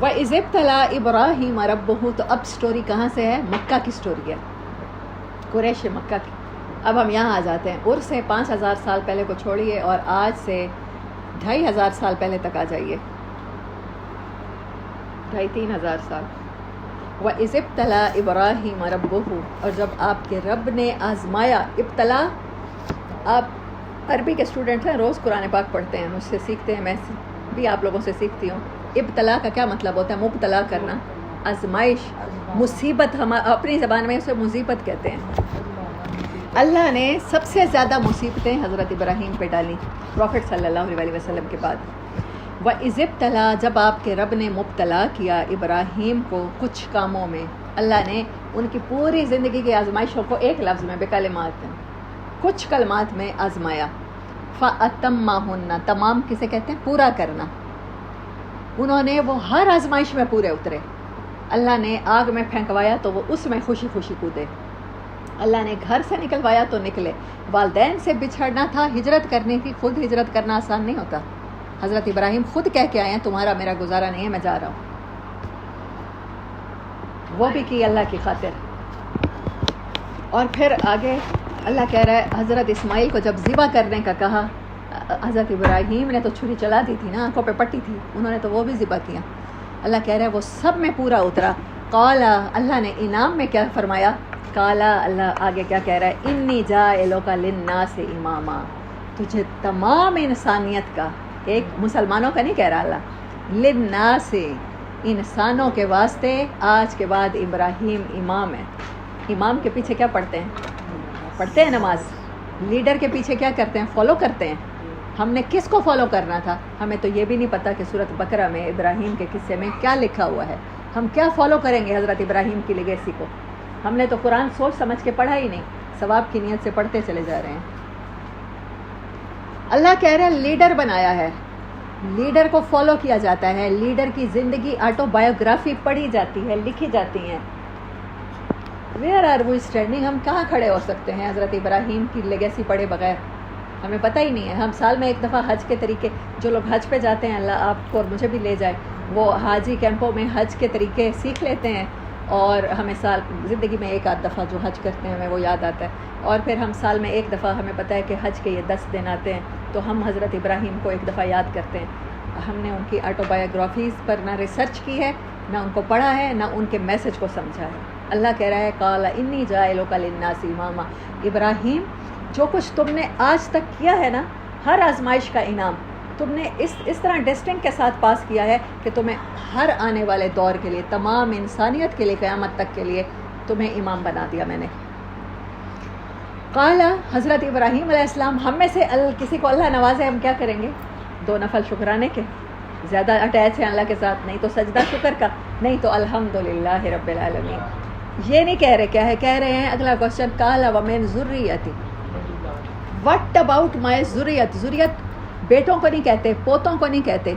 وَإِذِ ابْتَلَىٰ إِبْرَاهِيمَ رَبُّهُ، تو اب سٹوری کہاں سے ہے؟ مکہ کی سٹوری ہے، قریش مکہ کی۔ اب ہم یہاں آ جاتے ہیں، عرس سے 5000 سال پہلے کو چھوڑیے اور آج سے 2500 سال پہلے تک آ جائیے، 2500-3000 سال۔ وَإِذِ ابْتَلَىٰ إِبْرَاهِيمَ رَبُّهُ، اور جب آپ کے رب نے آزمایا۔ ابتلا، آپ عربی کے اسٹوڈنٹ ہیں، روز قرآن پاک پڑھتے ہیں، مجھ سے سیکھتے ہیں، میں بھی آپ لوگوں سے سیکھتی ہوں۔ ابتلا کا کیا مطلب ہوتا ہے؟ مبتلا کرنا، آزمائش، مصیبت، ہم اپنی زبان میں اسے مصیبت کہتے ہیں۔ اللہ نے سب سے زیادہ مصیبتیں حضرت ابراہیم پہ ڈالی پروفٹ صلی اللہ علیہ وسلم کے بعد۔ وَإِذِ ابْتَلَىٰ، جب آپ کے رب نے مبتلا کیا ابراہیم کو کچھ کاموں میں، اللہ نے ان کی پوری زندگی کی آزمائشوں کو ایک لفظ میں، بکلمات میں، کچھ کلمات میں آزمایا۔ فَأَتَمَّهُنَّ، تمام کسے کہتے ہیں؟ پورا کرنا۔ انہوں نے وہ ہر آزمائش میں پورے اترے۔ اللہ نے آگ میں پھینکوایا تو وہ اس میں خوشی خوشی کودے، اللہ نے گھر سے نکلوایا تو نکلے، والدین سے بچھڑنا تھا، ہجرت کرنی تھی، خود ہجرت کرنا آسان نہیں ہوتا۔ حضرت ابراہیم خود کہہ کے آئے ہیں تمہارا میرا گزارا نہیں ہے، میں جا رہا ہوں، وہ بھی کی اللہ کی خاطر۔ اور پھر آگے اللہ کہہ رہا ہے، حضرت اسماعیل کو جب ذبح کرنے کا کہا، حضرت ابراہیم نے تو چھری چلا دی تھی نا، آنکھوں پہ پٹی تھی، انہوں نے تو وہ بھی ذبح کیا۔ اللہ کہہ رہا ہے وہ سب میں پورا اترا۔ قالا، اللہ نے انعام میں کیا فرمایا؟ قالا، اللہ آگے کیا کہہ رہا ہے؟ انی جاعلک للناس اماما، تجھے تمام انسانیت کا، ایک مسلمانوں کا نہیں کہہ رہا اللہ، للناس، انسانوں کے واسطے آج کے بعد ابراہیم امام ہے۔ امام کے پیچھے کیا پڑھتے ہیں؟ پڑھتے ہیں نماز۔ لیڈر کے پیچھے کیا کرتے ہیں؟ فالو کرتے ہیں۔ ہم نے کس کو فالو کرنا تھا؟ ہمیں تو یہ بھی نہیں پتا کہ سورۃ بقرہ میں ابراہیم کے قصے میں کیا لکھا ہوا ہے۔ ہم کیا فالو کریں گے حضرت ابراہیم کی لیگیسی کو؟ ہم نے تو قرآن سوچ سمجھ کے پڑھا ہی نہیں، ثواب کی نیت سے پڑھتے چلے جا رہے ہیں۔ اللہ کہہ رہا ہے لیڈر بنایا ہے، لیڈر کو فالو کیا جاتا ہے، لیڈر کی زندگی آٹو بایوگرافی پڑھی جاتی ہے، لکھی جاتی ہیں۔ ویئر آر وی اسٹینڈنگ، ہم کہاں کھڑے ہو سکتے ہیں حضرت ابراہیم کی لیگیسی پڑھے بغیر؟ ہمیں پتہ ہی نہیں ہے۔ ہم سال میں ایک دفعہ حج کے طریقے، جو لوگ حج پہ جاتے ہیں، اللہ آپ کو اور مجھے بھی لے جائے، وہ حاجی کیمپوں میں حج کے طریقے سیکھ لیتے ہیں، اور ہمیں سال زندگی میں ایک آدھ دفعہ جو حج کرتے ہیں ہمیں وہ یاد آتا ہے، اور پھر ہم سال میں ایک دفعہ، ہمیں پتہ ہے کہ حج کے یہ 10 دن آتے ہیں، تو ہم حضرت ابراہیم کو ایک دفعہ یاد کرتے ہیں۔ ہم نے ان کی آٹو بایوگرافیز پر نہ ریسرچ کی ہے، نہ ان کو پڑھا ہے، نہ ان کے میسج کو سمجھا ہے۔ اللہ کہہ رہا ہے قال انی جاعلک للناس اماما، ابراہیم جو کچھ تم نے آج تک کیا ہے نا، ہر آزمائش کا انعام تم نے اس طرح ڈسٹنگ کے ساتھ پاس کیا ہے کہ تمہیں ہر آنے والے دور کے لیے، تمام انسانیت کے لیے، قیامت تک کے لیے تمہیں امام بنا دیا میں نے۔ قال، حضرت ابراہیم علیہ السلام، ہم میں سے کسی کو اللہ نوازے ہم کیا کریں گے؟ 2 نفل شکرانے کے، زیادہ اٹیچ ہیں اللہ کے ساتھ، نہیں تو سجدہ شکر کا، نہیں تو الحمدللہ رب العالمین۔ یہ نہیں کہہ رہے، کیا ہے کہہ رہے ہیں اگلا کوشچن، قال ومن ذریتی، وٹ اباؤٹ مائی ذریت، ذریت بیٹوں کو نہیں کہتے، پوتوں کو نہیں کہتے،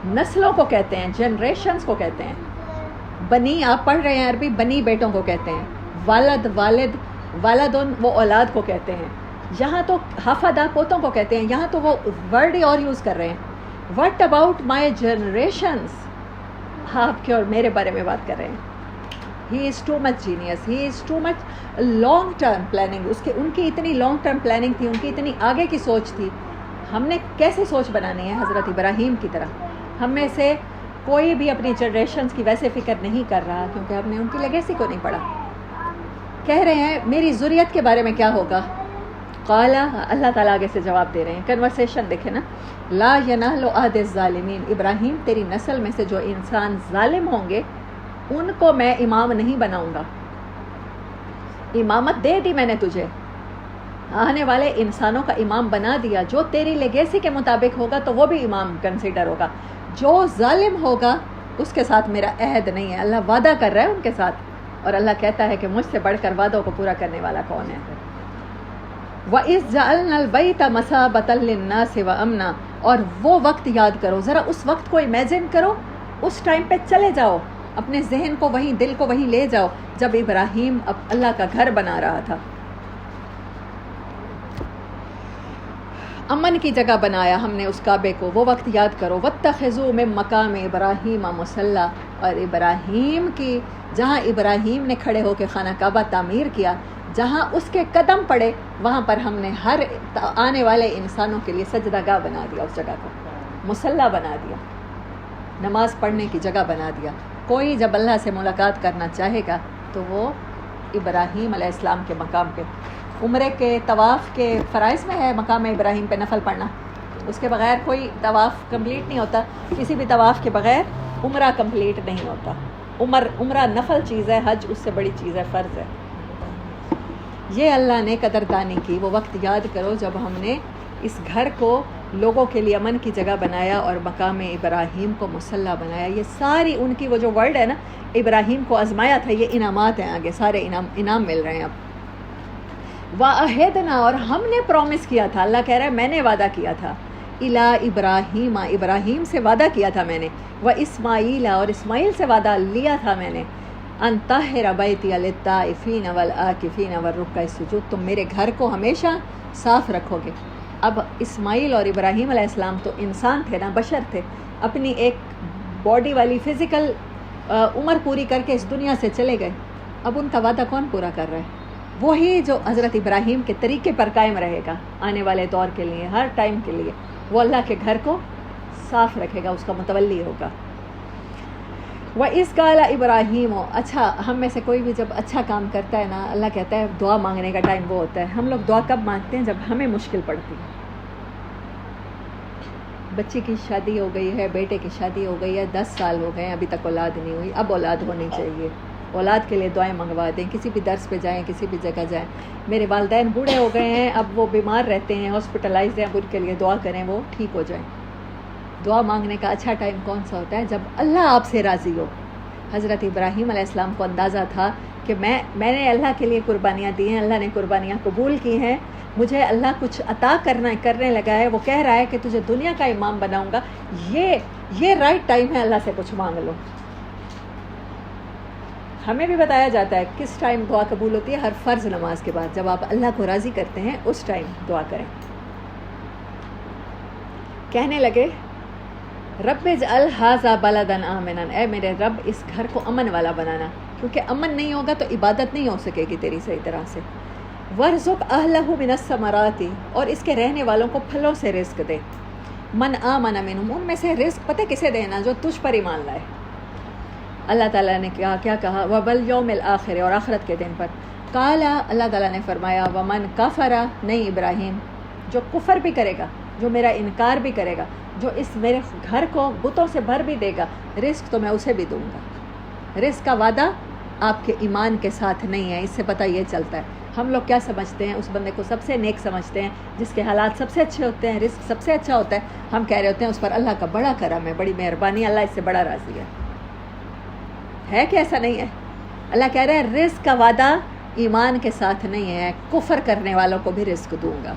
نسلوں کو کہتے ہیں، جنریشنز کو کہتے ہیں۔ بنی، آپ پڑھ رہے ہیں عربی، بنی بیٹوں کو کہتے ہیں، والد، والد، والدن وہ اولاد کو کہتے ہیں، یہاں تو حفدہ پوتوں کو کہتے ہیں، یہاں تو وہ ورڈ اور یوز کر رہے ہیں، وٹ اباؤٹ مائی جنریشنز، آپ کے اور میرے بارے میں بات کر رہے ہیں۔ He is too much genius, he is too much long term planning, ان کی اتنی لانگ ٹرم پلاننگ تھی، ان کی اتنی آگے کی سوچ تھی۔ ہم نے کیسے سوچ بنانی ہے حضرت ابراہیم کی طرح؟ ہم میں سے کوئی بھی اپنی جنریشنز کی ویسے فکر نہیں کر رہا، کیونکہ ہم نے ان کی لیگیسی کو نہیں پڑھا۔ کہہ رہے ہیں میری ذریت کے بارے میں کیا ہوگا؟ قال، اللہ تعالیٰ آگے سے جواب دے رہے ہیں، کنورسیشن دیکھیں نا، لا ینال عہد الظالمین، ابراہیم تیری نسل میں سے جو انسان ظالم ہوں گے ان کو میں امام نہیں بناؤں گا۔ امامت دے دی میں نے تجھے، آنے والے انسانوں کا امام بنا دیا، جو تیری لیگیسی کے مطابق ہوگا تو وہ بھی امام کنسیڈر ہوگا، جو ظالم ہوگا اس کے ساتھ میرا عہد نہیں ہے۔ اللہ وعدہ کر رہا ہے ان کے ساتھ، اور اللہ کہتا ہے کہ مجھ سے بڑھ کر وعدوں کو پورا کرنے والا کون ہے؟ وَإِذْ جَعَلْنَا الْبَيْتَ مَثَابَةً لِلنَّاسِ وَأَمْنًا، اور وہ وقت یاد کرو، ذرا اس وقت کو امیجن کرو، اس ٹائم پہ چلے جاؤ، اپنے ذہن کو وہیں، دل کو وہیں لے جاؤ جب ابراہیم اللہ کا گھر بنا رہا تھا۔ امن کی جگہ بنایا ہم نے اس کعبے کو، وہ وقت یاد کرو۔ واتخذوا من مقام ابراہیم مصلی، اور ابراہیم کی جہاں ابراہیم نے کھڑے ہو کے خانہ کعبہ تعمیر کیا، جہاں اس کے قدم پڑے وہاں پر ہم نے ہر آنے والے انسانوں کے لیے سجدہ گاہ بنا دیا، اس جگہ کو مصلی بنا دیا، نماز پڑھنے کی جگہ بنا دیا۔ کوئی جب اللہ سے ملاقات کرنا چاہے گا تو وہ ابراہیم علیہ السلام کے مقام پہ، عمرے کے طواف کے فرائض میں ہے مقام ابراہیم پہ نفل پڑھنا، اس کے بغیر کوئی طواف کمپلیٹ نہیں ہوتا، کسی بھی طواف کے بغیر عمرہ کمپلیٹ نہیں ہوتا۔ عمرہ نفل چیز ہے، حج اس سے بڑی چیز ہے، فرض ہے۔ یہ اللہ نے قدردانی کی، وہ وقت یاد کرو جب ہم نے اس گھر کو لوگوں کے لیے امن کی جگہ بنایا اور مقام ابراہیم کو مصلی بنایا۔ یہ ساری ان کی وہ جو ورڈ ہے نا، ابراہیم کو آزمایا تھا، یہ انعامات ہیں، آگے سارے انعام مل رہے ہیں اب۔ وَعَهِدْنَا، اور ہم نے پرومس کیا تھا، اللہ کہہ رہا ہے میں نے وعدہ کیا تھا، إِلَىٰ ابراہیم، ابراہیم سے وعدہ کیا تھا میں نے، وَإِسماعیل، اور اسماعیل سے وعدہ لیا تھا میں نے، أَن طَهِّرَ بَيْتِيَ لِلطَّائِفِينَ وَالْعَاكِفِينَ وَالرُّكَّعِ السُّجُودِ، تم میرے گھر کو ہمیشہ صاف رکھو گے۔ اب اسماعیل اور ابراہیم علیہ السلام تو انسان تھے نا، بشر تھے، اپنی ایک باڈی والی فزیکل عمر پوری کر کے اس دنیا سے چلے گئے۔ اب ان کا وعدہ کون پورا کر رہا ہے؟ وہی جو حضرت ابراہیم کے طریقے پر قائم رہے گا آنے والے دور کے لیے، ہر ٹائم کے لیے، وہ اللہ کے گھر کو صاف رکھے گا، اس کا متولی ہوگا۔ وَإِذْ قَالَ ابراہیم، اچھا ہم میں سے کوئی بھی جب اچھا کام کرتا ہے نا، اللہ کہتا ہے دعا مانگنے کا ٹائم وہ ہوتا ہے۔ ہم لوگ دعا کب مانگتے ہیں؟ جب ہمیں مشکل پڑتی ہے۔ بچی کی شادی ہو گئی ہے، بیٹے کی شادی ہو گئی ہے، 10 سال ہو گئے ہیں، ابھی تک اولاد نہیں ہوئی، اب اولاد ہونی چاہیے، اولاد کے لیے دعائیں منگوا دیں، کسی بھی درس پہ جائیں، کسی بھی جگہ جائیں۔ میرے والدین بوڑھے ہو گئے ہیں، اب وہ بیمار رہتے ہیں، ہاسپٹلائزڈ ہیں، اب ان کے لیے دعا کریں وہ ٹھیک ہو جائیں۔ دعا مانگنے کا اچھا ٹائم کون سا ہوتا ہے؟ جب اللہ آپ سے راضی ہو۔ حضرت ابراہیم علیہ السلام کو اندازہ تھا کہ میں نے اللہ کے لیے قربانیاں دی ہیں، اللہ نے قربانیاں قبول کی ہیں، مجھے اللہ کچھ عطا کرنے لگا ہے، وہ کہہ رہا ہے کہ تجھے دنیا کا امام بناؤں گا، یہ رائٹ ٹائم ہے اللہ سے کچھ مانگ لو۔ ہمیں بھی بتایا جاتا ہے کس ٹائم دعا قبول ہوتی ہے، ہر فرض نماز کے بعد، جب آپ اللہ کو راضی کرتے ہیں اس ٹائم دعا کریں۔ کہنے لگے رب اجعل ھذا بلدا آمنا، اے میرے رب اس گھر کو امن والا بنانا، کیونکہ امن نہیں ہوگا تو عبادت نہیں ہو سکے گی تیری صحیح طرح سے۔ وارزق اہلہ من الثمرات، اور اس کے رہنے والوں کو پھلوں سے رزق دے۔ من آمن منہم، ان میں سے رزق پتہ کسے دینا؟ جو تجھ پر ایمان لائے۔ اللہ تعالیٰ نے کیا کہا؟ وبالیوم الآخر، اور آخرت کے دن پر۔ قال، اللہ تعالیٰ نے فرمایا ومن کفر، نہیں ابراہیم، جو کفر بھی کرے گا، جو میرا انکار بھی کرے گا، جو اس میرے گھر کو بتوں سے بھر بھی دے گا، رزق تو میں اسے بھی دوں گا۔ رزق کا وعدہ آپ کے ایمان کے ساتھ نہیں ہے، اس سے پتہ یہ چلتا ہے۔ ہم لوگ کیا سمجھتے ہیں؟ اس بندے کو سب سے نیک سمجھتے ہیں جس کے حالات سب سے اچھے ہوتے ہیں، رزق سب سے اچھا ہوتا ہے، ہم کہہ رہے ہوتے ہیں اس پر اللہ کا بڑا کرم ہے، بڑی مہربانی، اللہ اس سے بڑا راضی ہے کہ ایسا نہیں ہے؟ اللہ کہہ رہا ہے رزق کا وعدہ ایمان کے ساتھ نہیں ہے، کفر کرنے والوں کو بھی رزق دوں گا۔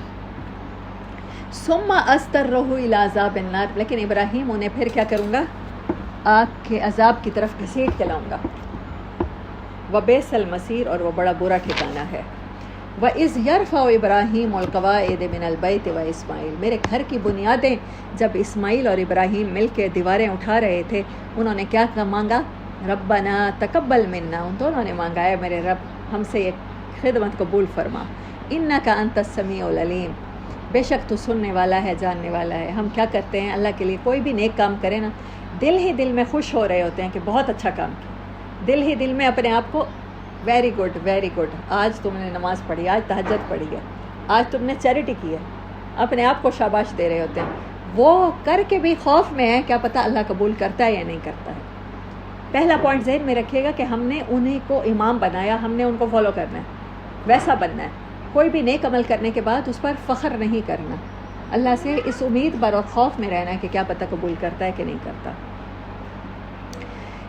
ثم استرہ الی عذاب النار، لیکن ابراہیم انہیں پھر کیا کروں گا؟ آگ کے عذاب کی طرف گھسیٹ کے لاؤں گا۔ وبئس المصیر، اور وہ بڑا برا ٹھکانہ ہے۔ وَإِذْ يَرْفَعُ إِبْرَاهِيمُ الْقَوَاعِدَ مِنَ الْبَيْتِ وَإِسْمَاعِيلُ، میرے گھر کی بنیادیں جب اسماعیل اور ابراہیم مل کے دیواریں اٹھا رہے تھے، انہوں نے کیا مانگا؟ ربنا تقبل منا، ان دونوں نے مانگا ہے میرے رب ہم سے یہ خدمت قبول فرما، انک انت السمیع العلیم، بے شک تو سننے والا ہے، جاننے والا ہے۔ ہم کیا کرتے ہیں اللہ کے لیے؟ کوئی بھی نیک کام کرے نا، دل ہی دل میں خوش ہو رہے ہوتے ہیں کہ بہت اچھا کام کیا، دل ہی دل میں اپنے آپ کو ویری گڈ ویری گڈ، آج تم نے نماز پڑھی، آج تہجد پڑھی ہے، آج تم نے چیریٹی کی ہے، اپنے آپ کو شاباش دے رہے ہوتے ہیں۔ وہ کر کے بھی خوف میں ہے، کیا پتہ اللہ قبول کرتا ہے یا نہیں کرتا ہے۔ پہلا پوائنٹ ذہن میں رکھیے گا کہ ہم نے انہیں کو امام بنایا، ہم نے ان کو فالو کرنا ہے، ویسا بننا ہے۔ کوئی بھی نیک عمل کرنے کے بعد اس پر فخر نہیں کرنا، اللہ سے اس امید پر اور خوف میں رہنا ہے کہ کیا پتہ قبول کرتا ہے کہ نہیں کرتا۔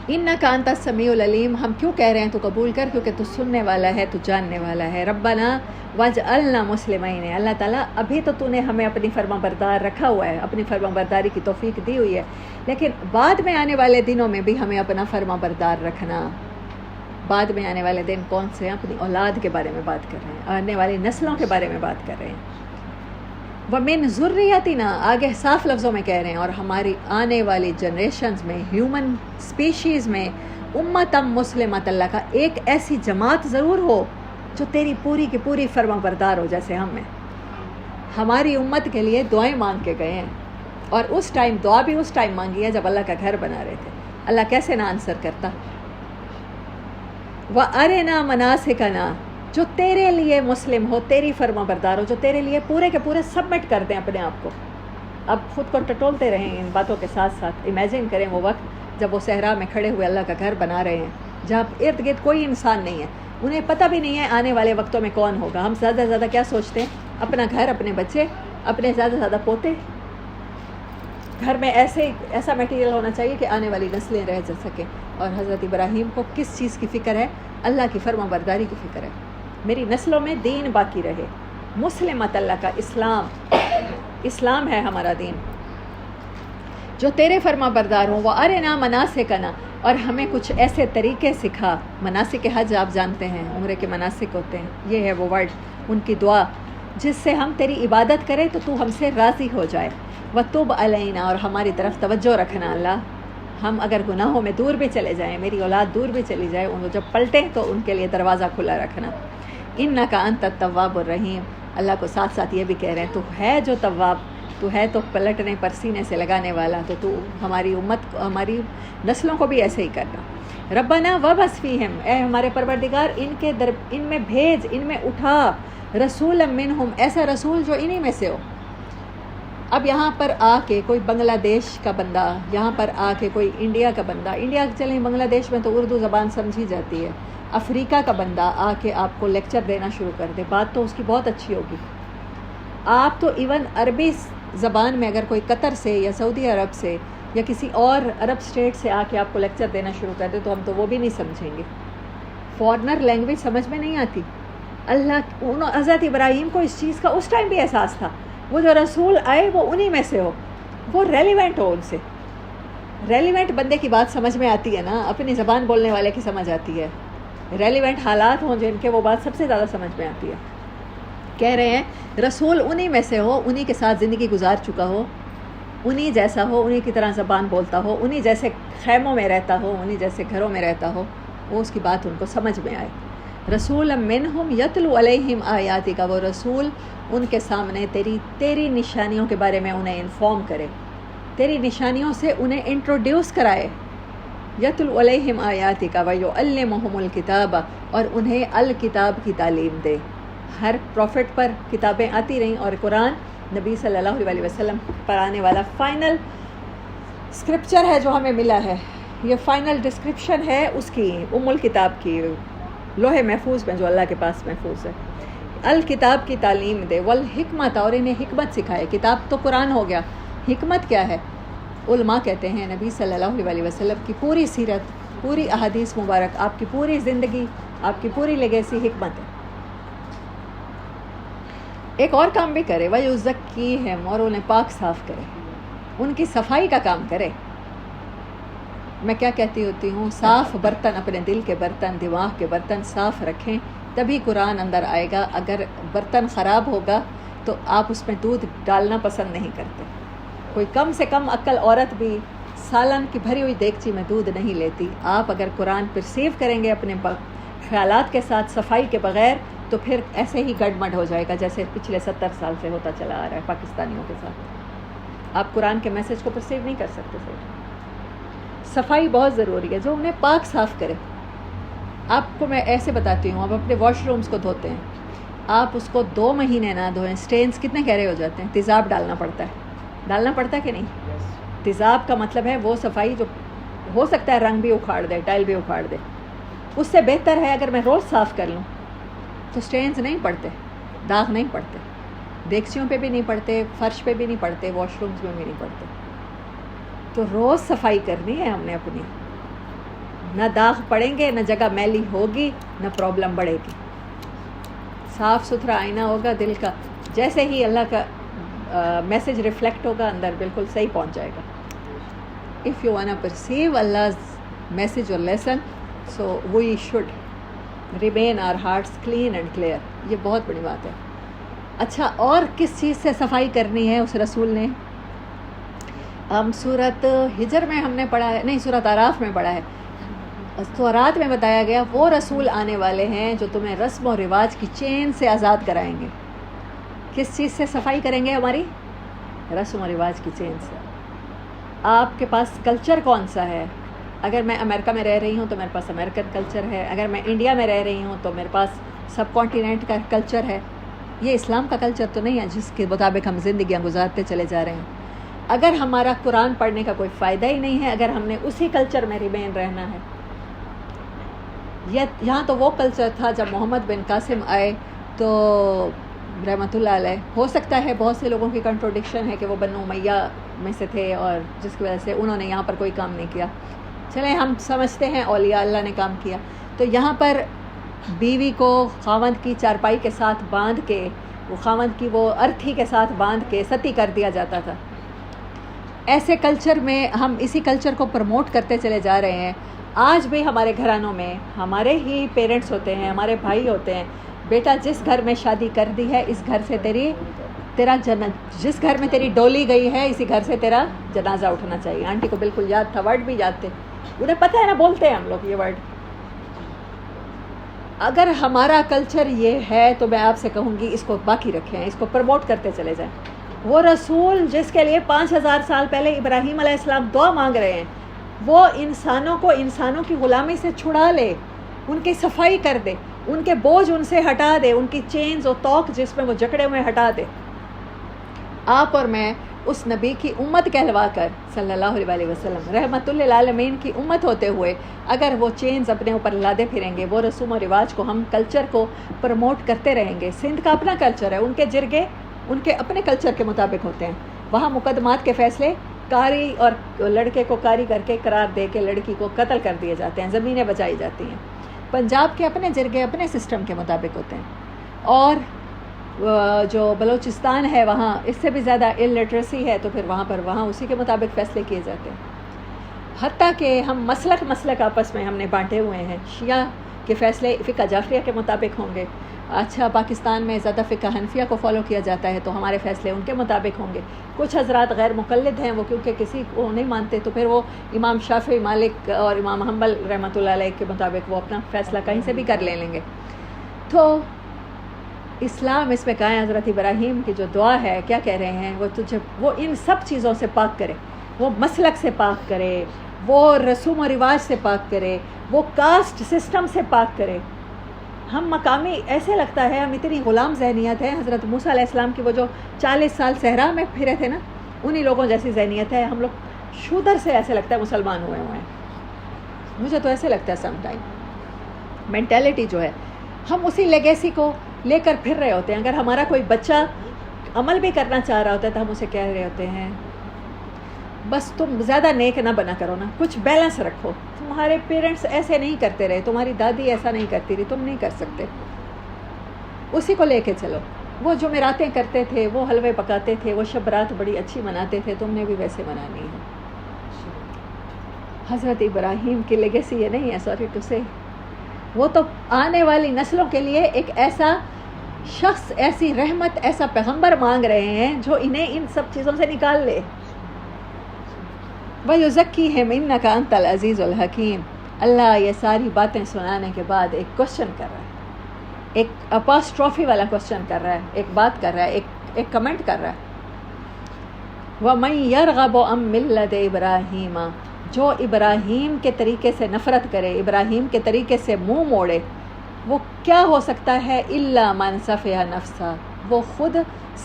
انک انت السمیع العلیم، ہم کیوں کہہ رہے ہیں تو قبول کر؟ کیونکہ تو سننے والا ہے، تو جاننے والا ہے۔ ربنا واجعلنا مسلمین، اللہ تعالیٰ ابھی تو نے ہمیں اپنی فرما بردار رکھا ہوا ہے، اپنی فرما برداری کی توفیق دی ہوئی ہے، لیکن بعد میں آنے والے دنوں میں بھی ہمیں اپنا فرما بردار رکھنا۔ بعد میں آنے والے دن کون سے ہیں؟ اپنی اولاد کے بارے میں بات کر رہے ہیں، آنے والی نسلوں کے بارے میں بات کر رہے ہیں۔ وَمِن ذُرِّيَّتِنَا، آگے صاف لفظوں میں کہہ رہے ہیں، اور ہماری آنے والی جنریشنز میں، ہیومن سپیشیز میں، امتم مسلمۃ اللہ کا ایک ایسی جماعت ضرور ہو جو تیری پوری کی پوری فرما بردار ہو جیسے ہم ہیں. ہماری امت کے لیے دعائیں مانگ کے گئے ہیں، اور اس ٹائم دعا بھی اس ٹائم مانگی ہے جب اللہ کا گھر بنا رہے تھے. اللہ کیسے نہ آنسر کرتا. وَأَرِنَا مَنَاسِكَنَا، جو تیرے لیے مسلم ہو، تیری فرما بردار ہو، جو تیرے لیے پورے کے پورے سبمٹ کر دیں اپنے آپ کو. اب خود کو ٹٹولتے رہیں ان باتوں کے ساتھ ساتھ. امیجن کریں وہ وقت جب وہ صحرا میں کھڑے ہوئے اللہ کا گھر بنا رہے ہیں، جہاں ارد گرد کوئی انسان نہیں ہے، انہیں پتہ بھی نہیں ہے آنے والے وقتوں میں کون ہوگا. ہم زیادہ سے زیادہ کیا سوچتے ہیں؟ اپنا گھر، اپنے بچے، اپنے زیادہ سے زیادہ پوتے. گھر میں ایسا میٹیریل ہونا چاہیے کہ آنے والی نسلیں رہ جا سکیں. اور حضرت ابراہیم کو کس چیز کی فکر ہے؟ اللہ کی فرما برداری کی فکر ہے. میری نسلوں میں دین باقی رہے. مسلمت اللہ کا اسلام ہے ہمارا دین، جو تیرے فرما بردار ہوں. وہ ارنا مناسکنا، اور ہمیں کچھ ایسے طریقے سکھا. مناسک حج آپ جانتے ہیں، عمرے کے مناسک ہوتے ہیں. یہ ہے وہ ورڈ، ان کی دعا، جس سے ہم تیری عبادت کریں تو تو ہم سے راضی ہو جائے. وَتُبْ عَلَيْنَا، اور ہماری طرف توجہ رکھنا اللہ. ہم اگر گناہوں میں دور بھی چلے جائیں، میری اولاد دور بھی چلی جائے، ان کو جب پلٹیں تو ان کے لیے دروازہ کھلا رکھنا. اِنَّكَ أَنْتَ التَّوَّابُ الرَّحِيمُ. اللہ کو ساتھ ساتھ یہ بھی کہہ رہے ہیں تو ہے جو تواب، تو ہے تو پلٹنے پر سینے سے لگانے والا، تو ہماری امت کو، ہماری نسلوں کو بھی ایسے ہی کرنا. ربنا وابعث فیہم، اے ہمارے پروردگار ان میں بھیج، ان میں اٹھا، رسولا منہم، ایسا رسول جو انہی میں سے ہو. اب یہاں پر آ کے کوئی بنگلہ دیش کا بندہ، یہاں پر آ کے کوئی انڈیا کا بندہ، انڈیا چلیں بنگلہ دیش میں تو اردو زبان سمجھی جاتی ہے، افریقہ کا بندہ آ کے آپ کو لیکچر دینا شروع کر دے، بات تو اس کی بہت اچھی ہوگی. آپ تو ایون عربی زبان میں اگر کوئی قطر سے یا سعودی عرب سے یا کسی اور عرب اسٹیٹ سے آ کے آپ کو لیکچر دینا شروع کر دے تو ہم تو وہ بھی نہیں سمجھیں گے. فارنر لینگویج سمجھ میں نہیں آتی. حضرت ابراہیم کو اس چیز کا اس ٹائم بھی احساس تھا. وہ جو رسول آئے وہ انہی میں سے ہو، وہ ریلیونٹ ہو ان سے. ریلیونٹ بندے کی بات سمجھ میں آتی ہے نا، اپنی زبان بولنے والے کی سمجھ آتی ہے. ریلیونٹ حالات ہوں جن کے وہ بات سب سے زیادہ سمجھ میں آتی ہے. کہہ رہے ہیں رسول انہی میں سے ہو، انہی کے ساتھ زندگی گزار چکا ہو، انہی جیسا ہو، انہی کی طرح زبان بولتا ہو، انہی جیسے خیموں میں رہتا ہو، انہی جیسے گھروں میں رہتا ہو، وہ اس کی بات ان کو سمجھ میں آئے. رسول منہم یتلو علیہم آیاتک، وہ رسول ان کے سامنے تیری نشانیوں کے بارے میں انہیں انفارم کرے، تیری نشانیوں سے انہیں انٹروڈیوس کرائے. یتلو علیہم آیاتک ویعلمہم الکتاب، اور انہیں الکتاب کی تعلیم دے. ہر پروفٹ پر کتابیں آتی رہیں، اور قرآن نبی صلی اللہ علیہ وسلم پر آنے والا فائنل اسکرپچر ہے جو ہمیں ملا ہے. یہ فائنل ڈسکرپشن ہے اس کی، الکتاب کی، لوح محفوظ میں جو اللہ کے پاس محفوظ ہے. الکتاب کی تعلیم دے، والحکمت، اور انہیں حکمت سکھائے. کتاب تو قرآن ہو گیا، حکمت کیا ہے؟ علماء کہتے ہیں نبی صلی اللہ علیہ وسلم کی پوری سیرت، پوری احادیث مبارک، آپ کی پوری زندگی، آپ کی پوری لیگیسی حکمت ہے. ایک اور کام بھی کرے، وَيُزَكِّيهِمْ، اور انہیں پاک صاف کرے، ان کی صفائی کا کام کرے. میں کیا کہتی ہوتی ہوں، صاف برتن، اپنے دل کے برتن، دماغ کے برتن صاف رکھیں تبھی قرآن اندر آئے گا. اگر برتن خراب ہوگا تو آپ اس میں دودھ ڈالنا پسند نہیں کرتے. کوئی کم سے کم عقل عورت بھی سالن کی بھری ہوئی دیگچی میں دودھ نہیں لیتی. آپ اگر قرآن پرسیو کریں گے اپنے خیالات کے ساتھ، صفائی کے بغیر، تو پھر ایسے ہی گڑمڑ ہو جائے گا جیسے پچھلے 70 سال سے ہوتا چلا آ رہا ہے پاکستانیوں کے ساتھ. آپ قرآن کے میسج کو پرسیو نہیں کر سکتے. صفائی بہت ضروری ہے، جو انہیں پاک صاف کرے. آپ کو میں ایسے بتاتی ہوں، آپ اپنے واش رومز کو دھوتے ہیں، آپ اس کو 2 مہینے نہ دھوئیں، سٹینز کتنے گہرے ہو جاتے ہیں. تیزاب ڈالنا پڑتا ہے کہ نہیں؟ تیزاب کا مطلب ہے وہ صفائی جو ہو سکتا ہے رنگ بھی اکھاڑ دے، ٹائل بھی اکھاڑ دے. اس سے بہتر ہے اگر میں روز صاف کر لوں تو سٹینز نہیں پڑتے، داغ نہیں پڑتے، دیگچیوں پہ بھی نہیں پڑتے، فرش پہ بھی نہیں پڑتے، واش رومز میں بھی نہیں پڑتے. تو روز صفائی کرنی ہے ہم نے اپنی. نہ داغ پڑیں گے، نہ جگہ میلی ہوگی، نہ پرابلم بڑھے گی. صاف ستھرا آئینہ ہوگا دل کا، جیسے ہی اللہ کا میسج ریفلیکٹ ہوگا اندر بالکل صحیح پہنچ جائے گا. If you want perceive Allah's message or lesson, so we should remain our hearts clean and clear. یہ بہت بڑی بات ہے. اچھا، اور کس چیز سے صفائی کرنی ہے اس رسول نے؟ ہم سورت ہجر میں ہم نے پڑھا ہے، نہیں سورت اعراف میں پڑھا ہے، تورات میں بتایا گیا وہ رسول آنے والے ہیں جو تمہیں رسم و رواج کی چین سے آزاد کرائیں گے۔ کس چیز سے صفائی کریں گے؟ ہماری رسم و رواج کی چین سے۔ آپ کے پاس کلچر کون سا ہے؟ اگر میں امریکہ میں رہ رہی ہوں تو میرے پاس امریکن کلچر ہے، اگر میں انڈیا میں رہ رہی ہوں تو میرے پاس سب کانٹیننٹ کا کلچر ہے۔ یہ اسلام کا کلچر تو نہیں ہے جس کے مطابق ہم زندگیاں گزارتے چلے جا رہے ہیں۔ اگر ہمارا قرآن پڑھنے کا کوئی فائدہ ہی نہیں ہے، اگر ہم نے اسی کلچر میں ریمین رہنا ہے۔ یہاں تو وہ کلچر تھا جب محمد بن قاسم آئے تو رحمۃ اللہ علیہ، ہو سکتا ہے بہت سے لوگوں کی کنٹروڈکشن ہے کہ وہ بنو امیہ میں سے تھے اور جس کی وجہ سے انہوں نے یہاں پر کوئی کام نہیں کیا، چلیں ہم سمجھتے ہیں اولیاء اللہ نے کام کیا۔ تو یہاں پر بیوی کو خاوند کی چارپائی کے ساتھ باندھ کے، وہ خاوند کی وہ ارتھی کے ساتھ باندھ کے ستی کر دیا جاتا تھا۔ ایسے کلچر میں ہم اسی کلچر کو پروموٹ کرتے چلے جا رہے ہیں۔ آج بھی ہمارے گھرانوں میں ہمارے ہی پیرنٹس ہوتے ہیں، ہمارے بھائی ہوتے ہیں، بیٹا جس گھر میں شادی کر دی ہے اس گھر سے جس گھر میں تیری ڈولی گئی ہے اسی گھر سے تیرا جنازہ اٹھنا چاہیے۔ آنٹی کو بالکل یاد تھا، ورڈ بھی یاد تھے، انہیں پتہ ہے نا، بولتے ہیں ہم لوگ یہ ورڈ۔ اگر ہمارا کلچر یہ ہے تو میں آپ سے کہوں گی اس کو باقی رکھیں، اس کو پروموٹ کرتے چلے جائیں۔ وہ رسول جس کے لیے 5000 سال پہلے ابراہیم علیہ السلام دعا مانگ رہے ہیں، وہ انسانوں کو انسانوں کی غلامی سے چھڑا لے، ان کی صفائی کر دے، ان کے بوجھ ان سے ہٹا دے، ان کی چینز و توق جس میں وہ جکڑے ہوئے ہٹا دے۔ آپ اور میں اس نبی کی امت کہلوا کر صلی اللہ علیہ وسلم رحمت للعالمین کی امت ہوتے ہوئے اگر وہ چینز اپنے اوپر لادے پھریں گے، وہ رسوم و رواج کو، ہم کلچر کو پروموٹ کرتے رہیں گے۔ سندھ کا اپنا کلچر ہے، ان کے جرگے ان کے اپنے کلچر کے مطابق ہوتے ہیں، وہاں مقدمات کے فیصلے کاری اور لڑکے کو کاری کر کے قرار دے کے لڑکی کو قتل کر دیے جاتے ہیں، زمینیں بچائی جاتی ہیں۔ پنجاب کے اپنے جرگے اپنے سسٹم کے مطابق ہوتے ہیں، اور جو بلوچستان ہے وہاں اس سے بھی زیادہ الٹریسی ہے، تو پھر وہاں اسی کے مطابق فیصلے کیے جاتے ہیں۔ حتیٰ کہ ہم مسلک آپس میں ہم نے بانٹے ہوئے ہیں، شیعہ کے فیصلے فقہ جعفریہ کے مطابق ہوں گے، اچھا پاکستان میں زیادہ فقہ حنفیہ کو فالو کیا جاتا ہے تو ہمارے فیصلے ان کے مطابق ہوں گے۔ کچھ حضرات غیر مقلد ہیں، وہ کیونکہ کسی کو نہیں مانتے تو پھر وہ امام شافعی، مالک اور امام حنبل رحمۃ اللہ علیہ کے مطابق وہ اپنا فیصلہ کہیں سے بھی کر لیں گے۔ تو اسلام اس میں کہا ہے، حضرت ابراہیم کی جو دعا ہے کیا کہہ رہے ہیں، وہ ان سب چیزوں سے پاک کرے، وہ مسلک سے پاک کرے، وہ رسوم و رواج سے پاک کرے، وہ کاسٹ سسٹم سے پاک کرے۔ ہم مقامی ایسے لگتا ہے، ہم اتنی غلام ذہنیت ہے، حضرت موسیٰ علیہ السلام کی وہ جو 40 سال صحرا میں پھرے تھے نا، انہی لوگوں جیسی ذہنیت ہے۔ ہم لوگ شودر سے ایسے لگتا ہے مسلمان ہوئے ہیں، مجھے تو ایسے لگتا ہے سم ٹائم، مینٹیلٹی جو ہے ہم اسی لیگیسی کو لے کر پھر رہے ہوتے ہیں۔ اگر ہمارا کوئی بچہ عمل بھی کرنا چاہ رہا ہوتا ہے تو ہم اسے کہہ رہے ہوتے ہیں بس تم زیادہ نیک نہ بنا کرو نا، کچھ بیلنس رکھو، تمہارے پیرنٹس ایسے نہیں کرتے رہے، تمہاری دادی ایسا نہیں کرتی رہی، تم نہیں کر سکتے، اسی کو لے کے چلو۔ وہ جمعراتیں کرتے تھے، وہ حلوے پکاتے تھے، وہ شب رات بڑی اچھی مناتے تھے، تم نے بھی ویسے منانی ہے۔ حضرت ابراہیم کی لیگیسی یہ نہیں ہے، سوری ٹو سے، وہ تو آنے والی نسلوں کے لیے ایک ایسا شخص، ایسی رحمت، ایسا پیغمبر مانگ رہے ہیں جو انہیں ان سب چیزوں سے نکال لے۔ وَيُزَكِّيهِمْ إِنَّكَ أَنْتَ الْعَزِيزُ الْحَكِيمُ۔ اللہ یہ ساری باتیں سنانے کے بعد ایک کوشچن کر رہا ہے، ایک اپاسٹروفی والا کوشچن کر رہا ہے، ایک بات کر رہا ہے، ایک کمنٹ کر رہا ہے۔ وَمَنْ يَرْغَبُ عَنْ مِلَّةِ إِبْرَاهِيمَ، جو ابراہیم کے طریقے سے نفرت کرے، ابراہیم کے طریقے سے منہ موڑے، وہ کیا ہو سکتا ہے؟ إِلَّا مَنْ سَفِهَ نَفْسَهُ، وہ خود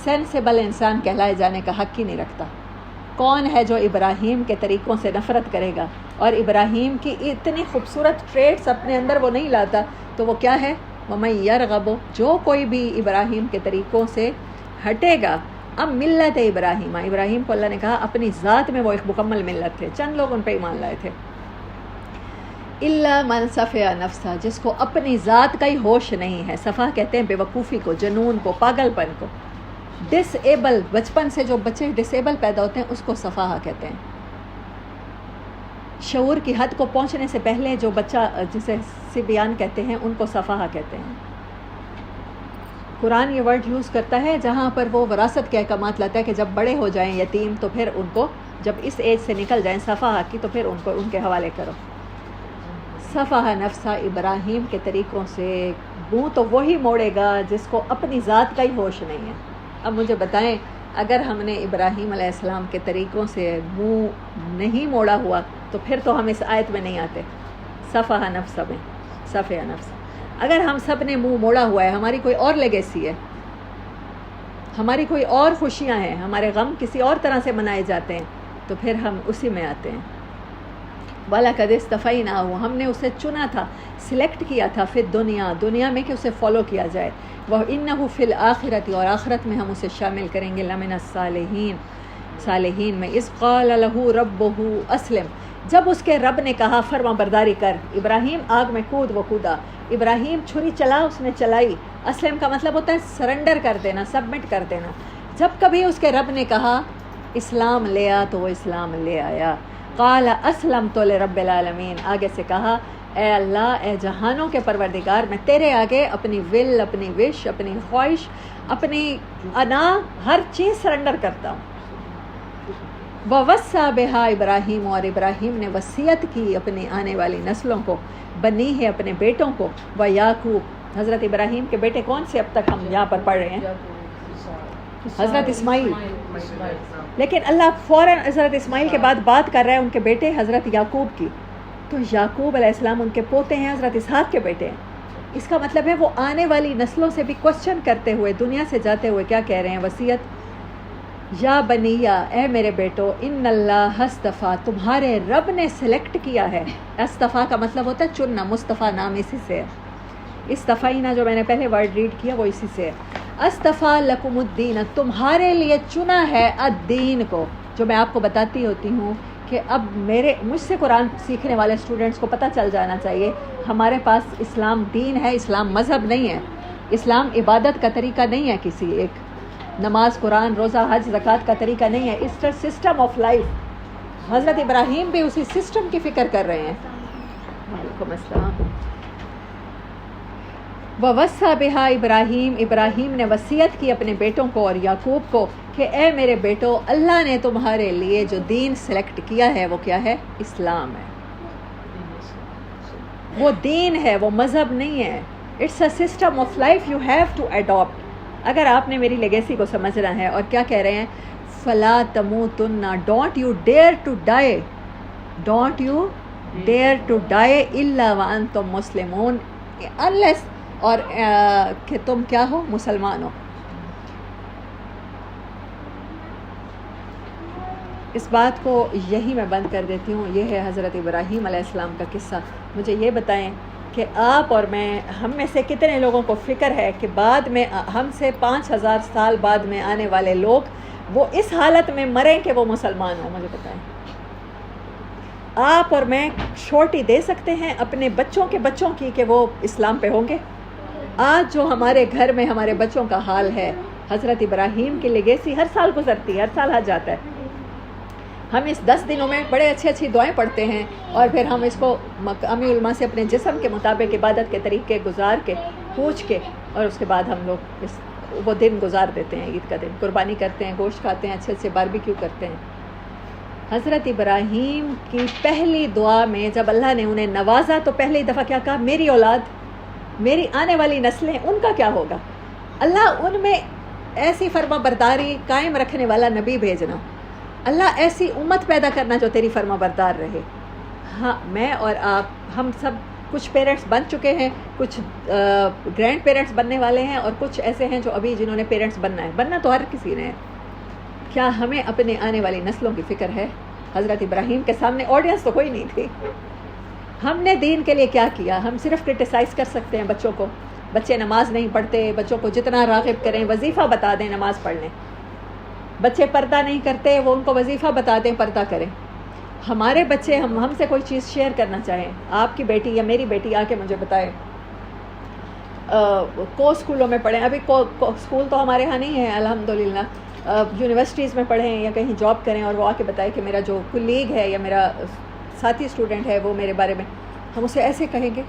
سینسیبل انسان کہلائے جانے کا حق ہی نہیں رکھتا۔ کون ہے جو ابراہیم کے طریقوں سے نفرت کرے گا اور ابراہیم کی اتنی خوبصورت ٹریٹس اپنے اندر وہ نہیں لاتا؟ تو وہ کیا ہے؟ وَمَنْ يَرْغَبُ، جو کوئی بھی ابراہیم کے طریقوں سے ہٹے گا، اب ملت ابراہیم، ابراہیم کو اللہ نے کہا اپنی ذات میں وہ ایک مکمل ملت تھے، چند لوگ ان پہ ایمان لائے تھے۔ إِلَّا مَنْ سَفِهَ نَفْسَهُ، جس کو اپنی ذات کا ہی ہوش نہیں ہے، صفا کہتے ہیں بے وقوفی کو، جنون کو، پاگل پن کو، ڈس ایبل، بچپن سے جو بچے ڈس ایبل پیدا ہوتے ہیں اس کو صفحہ کہتے ہیں۔ شعور کی حد کو پہنچنے سے پہلے جو بچہ، جسے سبیان کہتے ہیں، ان کو صفحہ کہتے ہیں۔ قرآن یہ ورڈ یوز کرتا ہے جہاں پر وہ وراثت کے احکامات لاتا ہے کہ جب بڑے ہو جائیں یتیم تو پھر ان کو جب اس ایج سے نکل جائیں صفحہ کی تو پھر ان کو ان کے حوالے کرو. صفحہ نفسہ ابراہیم کے طریقوں سے منہ تو وہی موڑے گا جس کو اپنی ذات کا ہی ہوش نہیں ہے. اب مجھے بتائیں اگر ہم نے ابراہیم علیہ السلام کے طریقوں سے منہ نہیں موڑا ہوا تو پھر تو ہم اس آیت میں نہیں آتے. صفحہ نفسہ میں صفحہ نفس اگر ہم سب نے منہ موڑا ہوا ہے، ہماری کوئی اور لیگیسی ہے، ہماری کوئی اور خوشیاں ہیں، ہمارے غم کسی اور طرح سے منائے جاتے ہیں تو پھر ہم اسی میں آتے ہیں. وَلَقَدِ اسْتَفَيْنَاهُ ہم نے اسے چنا تھا، سلیکٹ کیا تھا، پھر دنیا میں کہ اسے فالو کیا جائے. وَإِنَّهُ فِي الْآخِرَةِ اور آخرت میں ہم اسے شامل کریں گے. لَمِنَ الصَّالِحِينَ صالحین میں. اِذْ قَالَ لَهُ رَبُّهُ أَسْلِمْ جب اس کے رب نے کہا فرما برداری کر. ابراہیم آگ میں کود، وہ کودا. ابراہیم چھری چلا، اس نے چلائی. اسلم کا مطلب ہوتا ہے سرنڈر کر دینا، سبمٹ کر دینا. جب کبھی اس کے رب نے کہا اسلام لے آ تو وہ اسلام لے آیا. قال اسلمت لرب العالمین آگے سے کہا اے اللہ، اے جہانوں کے پروردگار، میں تیرے آگے اپنی ول، اپنی وش، اپنی خواہش، اپنی انا، ہر چیز سرنڈر کرتا ہوں. وَوَصَّى بِهَا ابراہیم اور ابراہیم نے وصیت کی اپنی آنے والی نسلوں کو، بنی ہے اپنے بیٹوں کو. وَيَعْقُوب حضرت ابراہیم کے بیٹے کون سے اب تک ہم یہاں پر پڑھ رہے ہیں؟ حضرت اسماعیل. لیکن اللہ فوراً حضرت اسماعیل کے بعد بات کر رہا ہے ان کے بیٹے حضرت یعقوب کی. تو یعقوب علیہ السلام ان کے پوتے ہیں، حضرت اسحاق کے بیٹے ہیں. اس کا مطلب ہے وہ آنے والی نسلوں سے بھی کوشچن کرتے ہوئے دنیا سے جاتے ہوئے کیا کہہ رہے ہیں؟ وصیت یا بنیا اے میرے بیٹو، ان اللہ اصطفیٰ تمہارے رب نے سلیکٹ کیا ہے. اصطفیٰ کا مطلب ہوتا ہے چننا، مصطفیٰ نام اسی سے ہے. استفینا جو میں نے پہلے ورڈ ریڈ کیا وہ اسی سے ہے. اصطفیٰ لکم الدین تمہارے لیے چنا ہے الدین کو. جو میں آپ کو بتاتی ہوتی ہوں کہ اب مجھ سے قرآن سیکھنے والے اسٹوڈنٹس کو پتہ چل جانا چاہیے ہمارے پاس اسلام دین ہے، اسلام مذہب نہیں ہے. اسلام عبادت کا طریقہ نہیں ہے، کسی ایک نماز، قرآن، روزہ، حج، زکوٰۃ کا طریقہ نہیں ہے. اس سسٹم آف لائف. حضرت ابراہیم بھی اسی سسٹم کی فکر کر رہے ہیں. وعلیکم السلام. وَوَصَّى بِهَا ابراہیم نے وصیت کی اپنے بیٹوں کو اور یعقوب کو کہ اے میرے بیٹو، اللہ نے تمہارے لیے جو دین سلیکٹ کیا ہے وہ کیا ہے؟ اسلام ہے. وہ دین ہے، وہ مذہب نہیں ہے. It's a system of life you have to adapt. اگر آپ نے میری لیگیسی کو سمجھنا ہے. اور کیا کہہ رہے ہیں؟ فَلَا تَمُوتُنَّ don't you dare to die, don't you dare to die الا وانتم مسلمون، انلیس اور کہ تم کیا ہو؟ مسلمان ہو. اس بات کو یہی میں بند کر دیتی ہوں. یہ ہے حضرت ابراہیم علیہ السلام کا قصہ. مجھے یہ بتائیں کہ آپ اور میں، ہم میں سے کتنے لوگوں کو فکر ہے کہ بعد میں ہم سے 5000 سال بعد میں آنے والے لوگ وہ اس حالت میں مریں کہ وہ مسلمان ہوں؟ مجھے بتائیں. آپ اور میں شورٹی دے سکتے ہیں اپنے بچوں کے بچوں کی کہ وہ اسلام پہ ہوں گے؟ آج جو ہمارے گھر میں ہمارے بچوں کا حال ہے، حضرت ابراہیم کی لیگیسی ہر سال گزرتی ہے، ہر سال حج جاتا ہے. ہم اس 10 دنوں میں بڑے اچھی دعائیں پڑھتے ہیں اور پھر ہم اس کو مقامی علماء سے اپنے جسم کے مطابق عبادت کے طریقے گزار کے پوچھ کے اور اس کے بعد ہم لوگ وہ دن گزار دیتے ہیں. عید کا دن قربانی کرتے ہیں، گوشت کھاتے ہیں، اچھے باربیکیو کرتے ہیں. حضرت ابراہیم کی پہلی دعا میں جب اللہ نے انہیں نوازا تو پہلی دفعہ کیا کہا؟ میری اولاد، میری آنے والی نسلیں، ان کا کیا ہوگا؟ اللہ ان میں ایسی فرما برداری قائم رکھنے والا نبی بھیجنا، اللہ ایسی امت پیدا کرنا جو تیری فرما بردار رہے. ہاں، میں اور آپ، ہم سب کچھ پیرنٹس بن چکے ہیں، کچھ گرینڈ پیرنٹس بننے والے ہیں اور کچھ ایسے ہیں جو ابھی جنہوں نے پیرنٹس بننا تو ہر کسی نے ہے. کیا ہمیں اپنے آنے والی نسلوں کی فکر ہے؟ حضرت ابراہیم کے سامنے آڈینس تو کوئی نہیں تھی. ہم نے دین کے لیے کیا کیا؟ ہم صرف کرٹیسائز کر سکتے ہیں بچوں کو. بچے نماز نہیں پڑھتے، بچوں کو جتنا راغب کریں، وظیفہ بتا دیں نماز پڑھ لیں. بچے پردہ نہیں کرتے، وہ ان کو وظیفہ بتا دیں پردہ کریں. ہمارے بچے ہم سے کوئی چیز شیئر کرنا چاہیں، آپ کی بیٹی یا میری بیٹی آ کے مجھے بتائے کو اسکولوں میں پڑھیں. ابھی اسکول تو ہمارے ہاں نہیں ہے الحمدللہ. یونیورسٹیز میں پڑھیں یا کہیں جاب کریں اور وہ آ کے بتائے کہ میرا جو کولیگ ہے یا میرا ساتھی اسٹوڈنٹ ہے وہ میرے بارے میں، ہم اسے ایسے کہیں گے،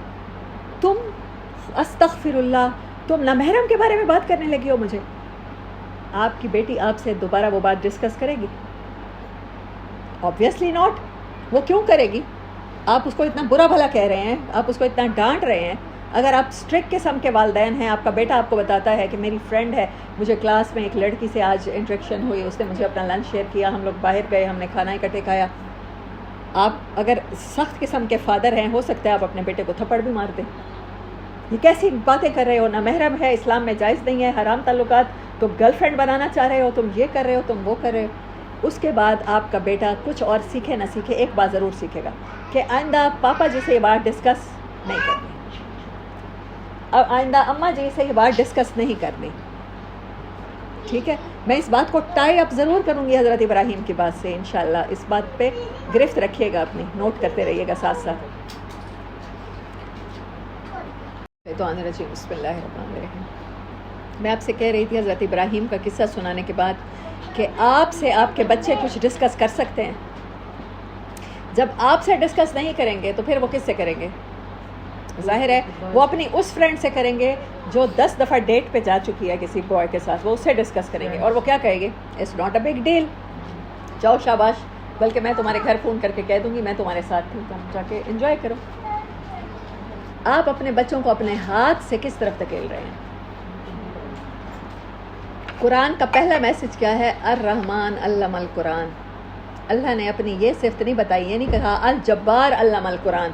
تم استغفر اللہ تم نامحرم کے بارے میں بات کرنے لگی ہو مجھے. آپ کی بیٹی آپ سے دوبارہ وہ بات ڈسکس کرے گی؟ Obviously not. وہ کیوں کرے گی؟ آپ اس کو اتنا برا بھلا کہہ رہے ہیں, آپ اس کو اتنا ڈانٹ رہے ہیں. اگر آپ اسٹرکٹ قسم کے والدین ہیں, آپ کا بیٹا آپ کو بتاتا ہے کہ میری فرینڈ ہے, مجھے کلاس میں ایک لڑکی سے آج انٹریکشن ہوئی, اس نے مجھے اپنا لنچ شیئر کیا, ہم لوگ باہر گئے, ہم نے کھانا اکٹھے کھایا. آپ اگر سخت قسم کے فادر ہیں, ہو سکتا ہے آپ اپنے بیٹے کو تھپڑ بھی مار دیں. یہ کیسی باتیں کر رہے ہو؟ نامحرم ہے, اسلام میں جائز نہیں ہے, حرام تعلقات, تم گرل فرینڈ بنانا چاہ رہے ہو, تم یہ کر رہے ہو, تم وہ کر رہے ہو. اس کے بعد آپ کا بیٹا کچھ اور سیکھے نہ سیکھے, ایک بات ضرور سیکھے گا کہ آئندہ پاپا جی سے یہ بات ڈسکس نہیں کرنی, اور آئندہ اماں جی سے یہ بات ڈسکس نہیں کرنی. ٹھیک ہے, میں اس بات کو ٹائی اپ ضرور کروں گی حضرت ابراہیم کی بات سے انشاءاللہ. اس بات پہ گرفت رکھیے گا اپنی, نوٹ کرتے رہیے گا ساتھ ساتھ. بسم اللہ الرحمن الرحیم. میں آپ سے کہہ رہی تھی حضرت ابراہیم کا قصہ سنانے کے بعد کہ آپ سے آپ کے بچے کچھ ڈسکس کر سکتے ہیں. جب آپ سے ڈسکس نہیں کریں گے تو پھر وہ کس سے کریں گے؟ ظاہر ہے وہ اپنی اس فرینڈ سے کریں گے جو 10 دفعہ ڈیٹ پہ جا چکی ہے کسی بوائے کے ساتھ, وہ اس سے ڈسکس کریں گے. اور وہ کیا کہے گی؟ It's not a big deal, جاؤ شاباش, بلکہ میں تمہارے گھر فون کر کے کہہ دوں گی میں تمہارے ساتھ تھی, جا کے انجوائے کرو. آپ اپنے بچوں کو اپنے ہاتھ سے کس طرف دھکیل رہے ہیں؟ قرآن کا پہلا میسج کیا ہے؟ الرحمن علم القرآن. اللہ نے اپنی یہ صفت نہیں بتائی, یہ نہیں کہا الجبار علم القرآن,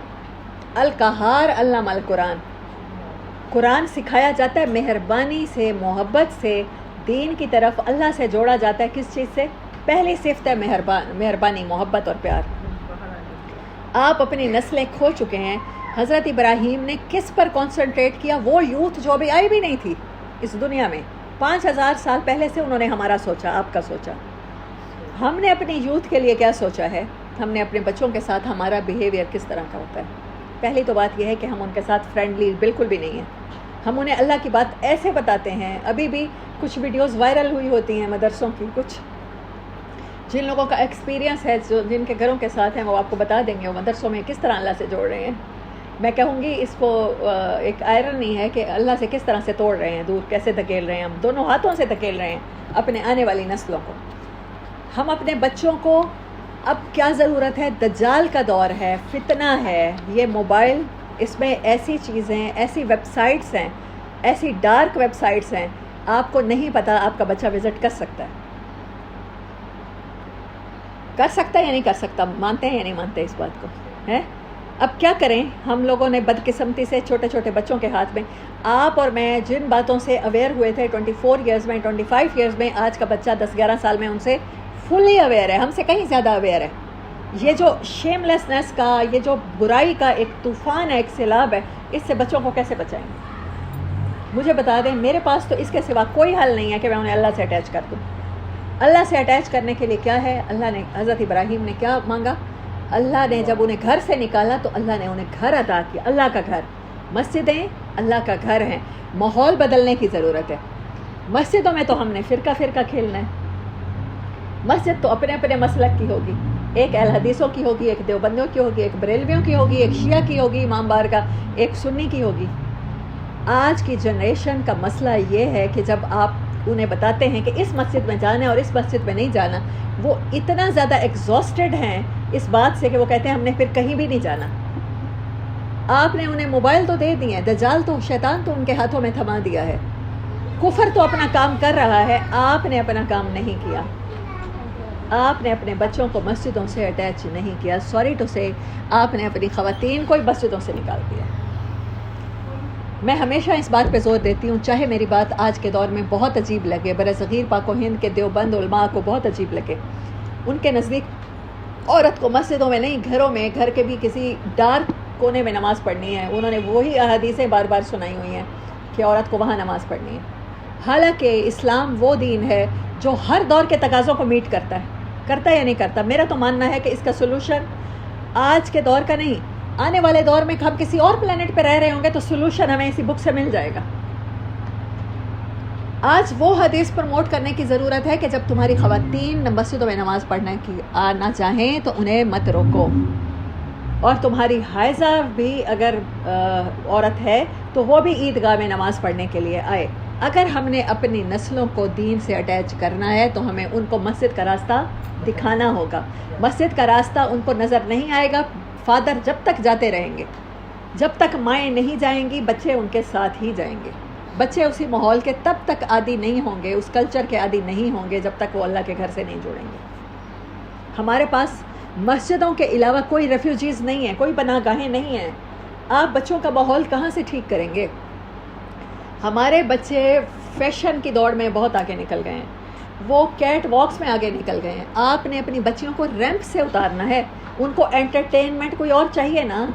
القہار علم القرآن. قرآن سکھایا جاتا ہے مہربانی سے, محبت سے, دین کی طرف اللہ سے جوڑا جاتا ہے. کس چیز سے؟ پہلی صفت ہے مہربانی, محبت اور پیار. آپ اپنی نسلیں کھو چکے ہیں. حضرت ابراہیم نے کس پر کانسنٹریٹ کیا؟ وہ یوتھ جو ابھی آئی بھی نہیں تھی اس دنیا میں. 5000 سال پہلے سے انہوں نے ہمارا سوچا, آپ کا سوچا. ہم نے اپنی یوتھ کے لیے کیا سوچا ہے؟ ہم نے اپنے بچوں کے ساتھ ہمارا بیہیویئر کس طرح کا ہوتا ہے. پہلی تو بات یہ ہے کہ ہم ان کے ساتھ فرینڈلی بالکل بھی نہیں ہیں. ہم انہیں اللہ کی بات ایسے بتاتے ہیں. ابھی بھی کچھ ویڈیوز وائرل ہوئی ہوتی ہیں مدرسوں کی, کچھ جن لوگوں کا ایکسپیرینس ہے, جو جن کے گھروں کے ساتھ ہیں, وہ آپ کو بتا دیں گے وہ مدرسوں میں کس طرح اللہ سے جوڑ رہے ہیں. میں کہوں گی اس کو ایک آئرنی ہے کہ اللہ سے کس طرح سے توڑ رہے ہیں, دور کیسے دھکیل رہے ہیں. ہم دونوں ہاتھوں سے دھکیل رہے ہیں اپنے آنے والی نسلوں کو. ہم اپنے بچوں کو, اب کیا ضرورت ہے؟ دجال کا دور ہے, فتنہ ہے, یہ موبائل, اس میں ایسی چیزیں, ایسی ویب سائٹس ہیں, ایسی ڈارک ویب سائٹس ہیں, آپ کو نہیں پتہ آپ کا بچہ وزٹ کر سکتا ہے. کر سکتا ہے یا نہیں کر سکتا؟ مانتے ہیں یا نہیں مانتے اس بات کو؟ ہے اب کیا کریں؟ ہم لوگوں نے بدقسمتی سے چھوٹے چھوٹے بچوں کے ہاتھ میں, آپ اور میں جن باتوں سے اویئر ہوئے تھے 24 ایئرز میں, 25 ایئرز میں, آج کا بچہ 10-11 سال میں ان سے فلی اویئر ہے, ہم سے کہیں زیادہ اویئر ہے. یہ جو شیم لیسنس کا, یہ جو برائی کا ایک طوفان ہے, ایک سیلاب ہے, اس سے بچوں کو کیسے بچائیں گے؟ مجھے بتا دیں. میرے پاس تو اس کے سوا کوئی حل نہیں ہے کہ میں انہیں اللہ سے اٹیچ کر دوں. اللہ سے اٹیچ کرنے کے لیے کیا ہے؟ اللہ نے, حضرت ابراہیم نے کیا مانگا؟ اللہ نے جب انہیں گھر سے نکالا تو اللہ نے انہیں گھر عطا کیا, اللہ کا گھر. مسجدیں اللہ کا گھر ہیں. ماحول بدلنے کی ضرورت ہے. مسجدوں میں تو ہم نے فرقہ فرقہ کھیلنا ہے. مسجد تو اپنے اپنے مسلک کی ہوگی, ایک اہل حدیثوں کی ہوگی, ایک دیوبندیوں کی ہوگی, ایک بریلویوں کی ہوگی, ایک شیعہ کی ہوگی امام بار کا, ایک سنی کی ہوگی. آج کی جنریشن کا مسئلہ یہ ہے کہ جب آپ انہیں بتاتے ہیں کہ اس مسجد میں جانا ہے اور اس مسجد میں نہیں جانا, وہ اتنا زیادہ ایگزاسٹڈ ہیں اس بات سے کہ وہ کہتے ہیں ہم نے پھر کہیں بھی نہیں جانا. آپ نے انہیں موبائل تو دے دیے ہیں, دجال تو, شیطان تو ان کے ہاتھوں میں تھما دیا ہے, کفر تو اپنا کام کر رہا ہے, آپ نے اپنا کام نہیں کیا. آپ نے اپنے بچوں کو مسجدوں سے اٹیچ نہیں کیا. سوری ٹو سے, آپ نے اپنی خواتین کو مسجدوں سے نکال دیا. میں ہمیشہ اس بات پہ زور دیتی ہوں, چاہے میری بات آج کے دور میں بہت عجیب لگے, برصغیر پاک و ہند کے دیوبند علماء کو بہت عجیب لگے, ان کے نزدیک عورت کو مسجدوں میں نہیں, گھروں میں, گھر کے بھی کسی ڈارک کونے میں نماز پڑھنی ہے. انہوں نے وہی احادیثیں بار بار سنائی ہوئی ہیں کہ عورت کو وہاں نماز پڑھنی ہے. حالانکہ اسلام وہ دین ہے جو ہر دور کے تقاضوں کو میٹ کرتا ہے. کرتا ہے یا نہیں کرتا؟ میرا تو ماننا ہے کہ اس کا سلوشن آج کے دور کا نہیں, آنے والے دور میں ہم کسی اور پلانٹ پہ رہ رہے ہوں گے تو سلوشن ہمیں اسی بک سے مل جائے گا. آج وہ حدیث پروموٹ کرنے کی ضرورت ہے کہ جب تمہاری خواتین مسجدوں میں نماز پڑھنے کی آنا چاہیں تو انہیں مت روکو. اور تمہاری حائضہ بھی اگر عورت ہے تو وہ بھی عیدگاہ میں نماز پڑھنے کے لیے آئے. اگر ہم نے اپنی نسلوں کو دین سے اٹیچ کرنا ہے تو ہمیں ان کو مسجد کا راستہ دکھانا ہوگا. مسجد کا راستہ ان کو نظر نہیں آئے گا. فادر جب تک جاتے رہیں گے، جب تک مائیں نہیں جائیں گی بچے ان کے ساتھ ہی جائیں گے. بچے اسی ماحول کے تب تک عادی نہیں ہوں گے، اس کلچر کے عادی نہیں ہوں گے جب تک وہ اللہ کے گھر سے نہیں جڑیں گے. ہمارے پاس مسجدوں کے علاوہ کوئی ریفیوجیز نہیں ہیں، کوئی پناہ گاہیں نہیں ہیں. آپ بچوں کا ماحول کہاں سے ٹھیک کریں گے؟ ہمارے بچے فیشن کی دوڑ میں بہت آگے نکل گئے ہیں، وہ کیٹ واکس میں آگے نکل گئے ہیں. آپ نے اپنی بچیوں کو ریمپ سے اتارنا ہے. ان کو انٹرٹینمنٹ کوئی اور چاہیے نا.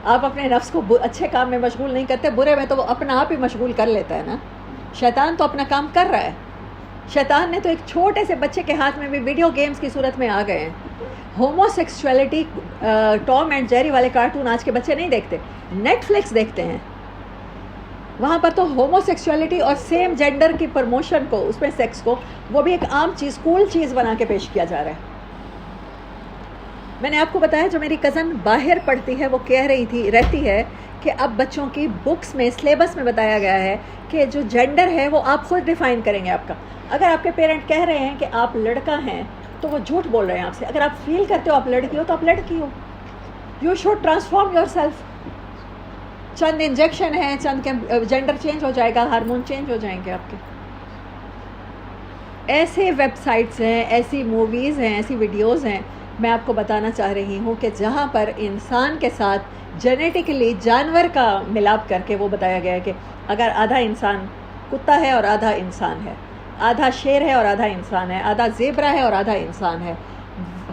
آپ اپنے نفس کو اچھے کام میں مشغول نہیں کرتے، برے میں تو وہ اپنا آپ ہی مشغول کر لیتا ہے نا. شیطان تو اپنا کام کر رہا ہے. شیطان نے تو ایک چھوٹے سے بچے کے ہاتھ میں بھی ویڈیو گیمز کی صورت میں آ گئے ہیں. ہومو سیکسولیٹی، ٹام اینڈ جیری والے کارٹون آج کے بچے نہیں دیکھتے، نیٹ فلکس دیکھتے ہیں. وہاں پر تو ہومو سیکسولیٹی اور سیم جینڈر کی پروموشن کو، اس میں سیکس کو، وہ بھی ایک عام چیز، کول چیز بنا کے پیش کیا جا رہا ہے. میں نے آپ کو بتایا جو میری کزن باہر پڑھتی ہے وہ کہہ رہتی ہے کہ اب بچوں کی بکس میں، سلیبس میں بتایا گیا ہے کہ جو جینڈر ہے وہ آپ خود ڈیفائن کریں گے. آپ کا اگر آپ کے پیرنٹ کہہ رہے ہیں کہ آپ لڑکا ہیں تو وہ جھوٹ بول رہے ہیں آپ سے. اگر آپ فیل کرتے ہو آپ لڑکی ہو تو آپ لڑکی ہو. You should transform yourself. چند انجیکشن ہیں، چند کے جینڈر چینج ہو جائے گا، ہارمون چینج ہو جائیں گے آپ کے. ایسے ویب سائٹس ہیں، ایسی موویز ہیں، ایسی ویڈیوز ہیں. میں آپ کو بتانا چاہ رہی ہوں کہ جہاں پر انسان کے ساتھ جینیٹکلی جانور کا ملاپ کر کے وہ بتایا گیا ہے کہ اگر آدھا انسان کتا ہے اور آدھا انسان ہے، آدھا شیر ہے اور آدھا انسان ہے، آدھا زیبرا ہے اور آدھا انسان ہے.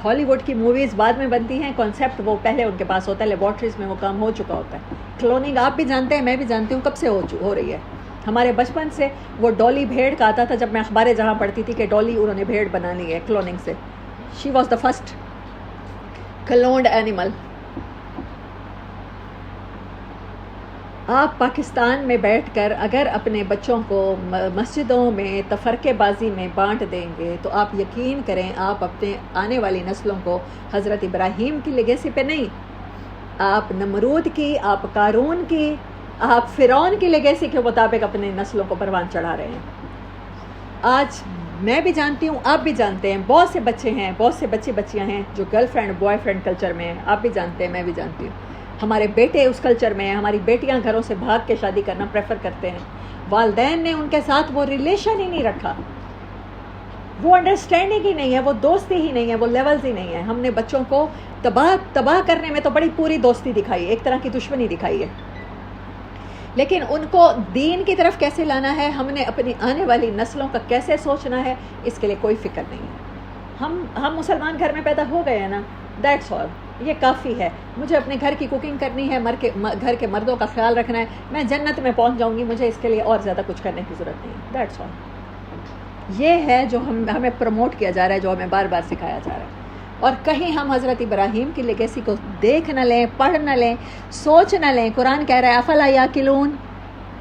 ہالی ووڈ کی موویز بعد میں بنتی ہیں، کانسیپٹ وہ پہلے ان کے پاس ہوتا ہے، لیبارٹریز میں وہ کام ہو چکا ہوتا ہے. کلوننگ آپ بھی جانتے ہیں، میں بھی جانتی ہوں کب سے ہو رہی ہے. ہمارے بچپن سے وہ ڈولی بھیڑ کا آتا تھا جب میں اخباریں جہاں پڑھتی تھی کہ ڈولی انہوں نے بھیڑ بنا لی ہے کلوننگ سے. She was the first cloned animal. آپ پاکستان میں بیٹھ کر اگر اپنے بچوں کو مسجدوں میں تفرقے بازی میں بانٹ دیں گے تو آپ یقین کریں آپ اپنے آنے والی نسلوں کو حضرت ابراہیم کی لیگیسی پہ نہیں، آپ نمرود کی، آپ قارون کی، آپ فرعون کی لیگیسی کے مطابق اپنے نسلوں کو پروان چڑھا رہے ہیں. آج میں بھی جانتی ہوں، آپ بھی جانتے ہیں، بہت سے بچے ہیں، بہت سے بچے بچیاں ہیں جو girl friend boy friend culture میں ہیں. آپ بھی جانتے ہیں، میں بھی جانتی ہوں. ہمارے بیٹے اس کلچر میں ہیں. ہماری بیٹیاں گھروں سے بھاگ کے شادی کرنا پریفر کرتے ہیں. والدین نے ان کے ساتھ وہ ریلیشن ہی نہیں رکھا، وہ انڈرسٹینڈنگ ہی نہیں ہے، وہ دوستی ہی نہیں ہے، وہ لیولز ہی نہیں ہے. ہم نے بچوں کو تباہ کرنے میں تو بڑی پوری دوستی دکھائی، ایک طرح کی دشمنی دکھائی ہے. لیکن ان کو دین کی طرف کیسے لانا ہے، ہم نے اپنی آنے والی نسلوں کا کیسے سوچنا ہے، اس کے لیے کوئی فکر نہیں ہے. ہم مسلمان گھر میں پیدا ہو گئے ہیں نا، دیٹس آل. یہ کافی ہے. مجھے اپنے گھر کی کوکنگ کرنی ہے، گھر کے مردوں کا خیال رکھنا ہے، میں جنت میں پہنچ جاؤں گی. مجھے اس کے لیے اور زیادہ کچھ کرنے کی ضرورت نہیں ہے. That's all. یہ ہے جو ہمیں پروموٹ کیا جا رہا ہے، جو ہمیں بار بار سکھایا جا رہا ہے. اور کہیں ہم حضرت ابراہیم کی لیگیسی کو دیکھ نہ لیں، پڑھ نہ لیں، سوچ نہ لیں. قرآن کہہ رہا ہے افلا یاقلون.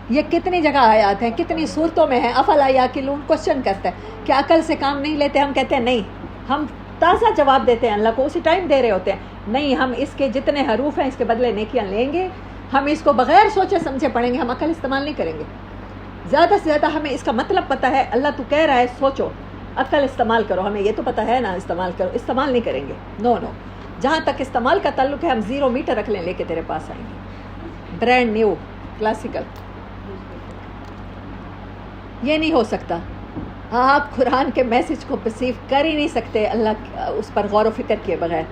یہ کتنی جگہ آیات ہیں، کتنی صورتوں میں ہیں. افلا یاقلون کوشچن کرتا ہے کہ عقل سے کام نہیں لیتے. ہم کہتے ہیں نہیں، ہم تازہ جواب دیتے ہیں، اللہ کو اسی ٹائم دے رہے ہوتے ہیں. نہیں، ہم اس کے جتنے حروف ہیں اس کے بدلے نیکیاں لیں گے. ہم اس کو بغیر سوچے سمجھے پڑھیں گے، ہم عقل استعمال نہیں کریں گے. زیادہ سے زیادہ ہمیں اس کا مطلب پتہ ہے. اللہ تو کہہ رہا ہے سوچو، عقل استعمال کرو. ہمیں یہ تو پتہ ہے نا استعمال کرو، استعمال نہیں کریں گے. نو. جہاں تک استعمال کا تعلق ہے ہم 0 میٹر رکھ لیں، لے کے تیرے پاس آئیں گے. Brand new, classical. یہ نہیں ہو سکتا. آپ قرآن کے میسج کو پرسیو کر ہی نہیں سکتے اللہ اس پر غور و فکر کیے بغیر.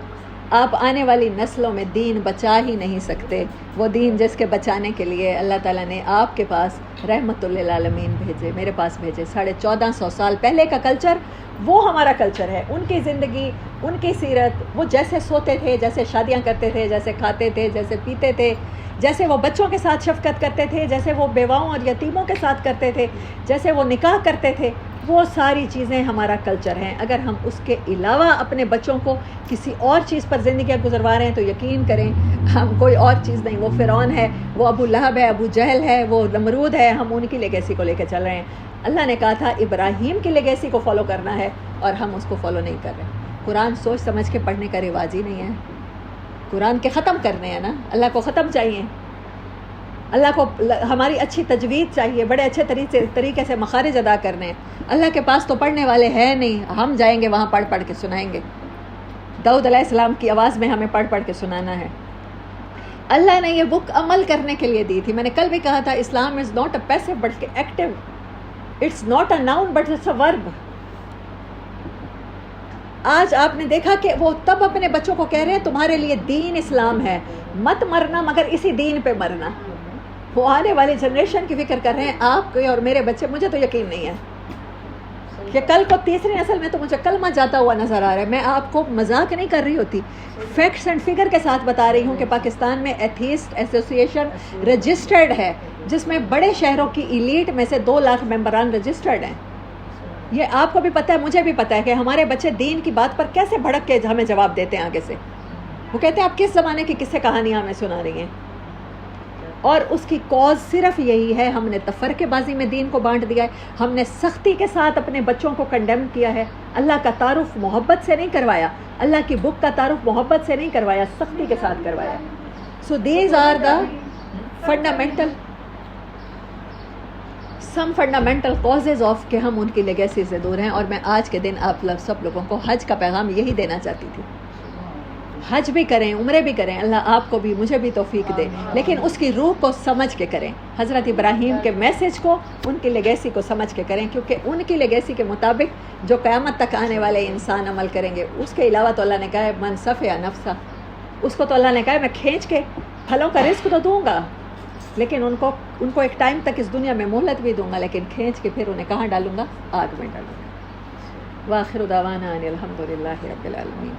آپ آنے والی نسلوں میں دین بچا ہی نہیں سکتے. وہ دین جس کے بچانے کے لیے اللہ تعالیٰ نے آپ کے پاس رحمت للعالمین بھیجے، میرے پاس بھیجے. 1450 سال پہلے کا کلچر وہ ہمارا کلچر ہے. ان کی زندگی، ان کی سیرت، وہ جیسے سوتے تھے، جیسے شادیاں کرتے تھے، جیسے کھاتے تھے، جیسے پیتے تھے، جیسے وہ بچوں کے ساتھ شفقت کرتے تھے، جیسے وہ بیواؤں اور یتیموں کے ساتھ کرتے تھے، جیسے وہ نکاح کرتے تھے، وہ ساری چیزیں ہمارا کلچر ہیں. اگر ہم اس کے علاوہ اپنے بچوں کو کسی اور چیز پر زندگیاں گزروا رہے ہیں تو یقین کریں ہم کوئی اور چیز نہیں. وہ فرعون ہے، وہ ابو لہب ہے، ابو جہل ہے، وہ نمرود ہے. ہم ان کی لیگیسی کو لے کے چل رہے ہیں. اللہ نے کہا تھا ابراہیم کی لیگیسی کو فالو کرنا ہے اور ہم اس کو فالو نہیں کر رہے. قرآن سوچ سمجھ کے پڑھنے کا رواج ہی نہیں ہے. قرآن کے ختم کرنے ہیں نا، اللہ کو ختم چاہیے، اللہ کو ہماری اچھی تجوید چاہیے، بڑے اچھے طریقے سے مخارج ادا کرنے ہیں۔ اللہ کے پاس تو پڑھنے والے ہیں نہیں، ہم جائیں گے وہاں پڑھ پڑھ کے سنائیں گے۔ داؤد علیہ السلام کی آواز میں ہمیں پڑھ پڑھ کے سنانا ہے۔ اللہ نے یہ بک عمل کرنے کے لیے دی تھی۔ میں نے کل بھی کہا تھا Islam is not a passive but active, it's not a noun but it's a verb. آج آپ نے دیکھا کہ وہ تب اپنے بچوں کو کہہ رہے ہیں تمہارے لیے دین اسلام ہے، مت مرنا مگر اسی دین پہ مرنا۔ وہ آنے والی جنریشن کی فکر کر رہے ہیں، آپ کے اور میرے بچے، مجھے تو یقین نہیں ہے کہ کل کو تیسری نسل میں تو مجھے کلمہ جاتا ہوا نظر آ رہا ہے۔ میں آپ کو مذاق نہیں کر رہی ہوتی، فیکٹس اینڈ فگر کے ساتھ بتا رہی ہوں کہ پاکستان میں ایتھیسٹ ایسوسی ایشن رجسٹرڈ ہے، جس میں بڑے شہروں کی ایلیٹ میں سے 2 لاکھ ممبران رجسٹرڈ ہیں۔ یہ آپ کو بھی پتہ ہے، مجھے بھی پتہ ہے کہ ہمارے بچے دین کی بات پر کیسے بھڑک کے ہمیں جواب دیتے ہیں آگے سے۔ وہ کہتے ہیں آپ کس زمانے کی قصے کہانیاں ہمیں سنا رہی ہیں، اور اس کی کاز صرف یہی ہے، ہم نے تفرقے بازی میں دین کو بانٹ دیا ہے، ہم نے سختی کے ساتھ اپنے بچوں کو کنڈیم کیا ہے، اللہ کا تعارف محبت سے نہیں کروایا، اللہ کی بک کا تعارف محبت سے نہیں کروایا، سختی کے ساتھ کروایا۔ So these are the some fundamental causes of کہ ہم ان کی لیگیسی سے دور ہیں۔ اور میں آج کے دن آپ سب لوگوں کو حج کا پیغام یہی دینا چاہتی تھی۔ حج بھی کریں، عمرے بھی کریں، اللہ آپ کو بھی مجھے بھی توفیق دے، لیکن اس کی روح کو سمجھ کے کریں، حضرت ابراہیم کے میسج کو، ان کی لیگیسی کو سمجھ کے کریں، کیونکہ ان کی لیگیسی کے مطابق جو قیامت تک آنے والے انسان عمل کریں گے۔ اس کے علاوہ تو اللہ نے کہا ہے من صفح نفسہ، اس کو تو اللہ نے کہا ہے میں کھینچ کے پھلوں کا رزق تو دوں گا، لیکن ان کو ایک ٹائم تک اس دنیا میں مہلت بھی دوں گا، لیکن کھینچ کے پھر انہیں کہاں ڈالوں گا؟ آگ میں ڈالوں گا۔ وآخر دعوانا ان الحمد للہ رب العالمین۔